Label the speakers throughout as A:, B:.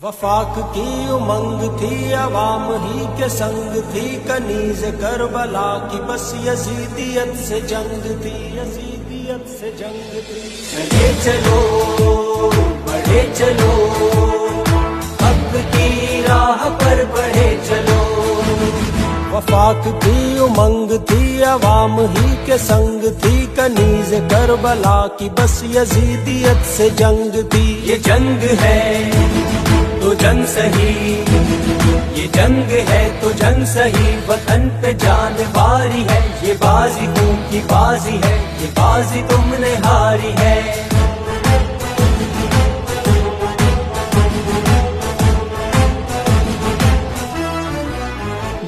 A: وفاق کی امنگ تھی، عوام ہی کے سنگ تھی، کنیز کربلا کی بس یزیدیت سے جنگ تھی، یزیدیت سے جنگ تھی۔ چلے چلو بڑھے چلو، حق کی راہ پر بڑھے چلو۔ وفاق کی امنگ تھی، عوام ہی کے سنگ تھی، کنیز کربلا کی بس یزیدیت سے جنگ تھی۔ یہ جنگ ہے تو جنگ سہی، یہ جنگ ہے تو جنگ سہی، وطن پہ جان باری ہے، یہ بازی تم کی بازی ہے، یہ بازی تم نے ہاری ہے۔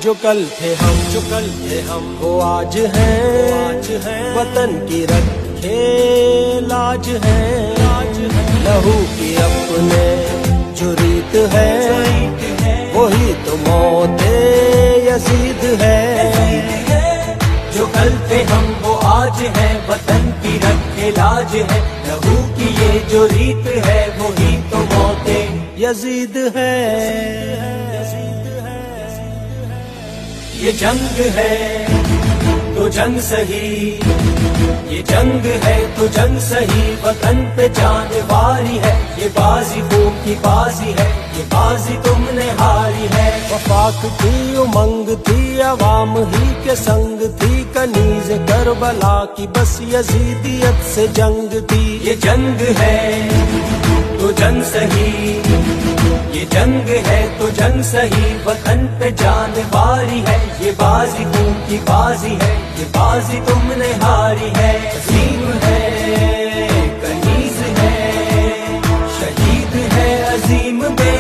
A: جو کل تھے ہم وہ آج ہیں، وطن کی رکھے لاج ہے، لہو کی اپنے جو ریت ہے، وہی تو موت یزید ہے۔ جو کل تھے ہم وہ آج ہیں، وطن کی رکھے لاج ہے، لہو کی یہ جو ریت ہے، وہی تو موت یزید ہے۔ یہ جنگ ہے تو جنگ سہی، یہ جنگ ہے تو جنگ سہی، وطن پہ جان باری ہے، یہ بازی خون کی بازی ہے، یہ بازی تم نے ہاری ہے۔ وفاق کی امنگ تھی، عوام ہی کے سنگ تھی، کنیز کربلا کی بس یزیدیت سے جنگ تھی۔ یہ جنگ ہے تو جنگ سہی، یہ جنگ ہے تو جنگ سہی، وطن پہ جان باری ہے، یہ بازی خون کی بازی ہے، یہ بازی تم نے ہاری ہے۔ عظیم ہے کنیز ہے، شہید ہے عظیم بے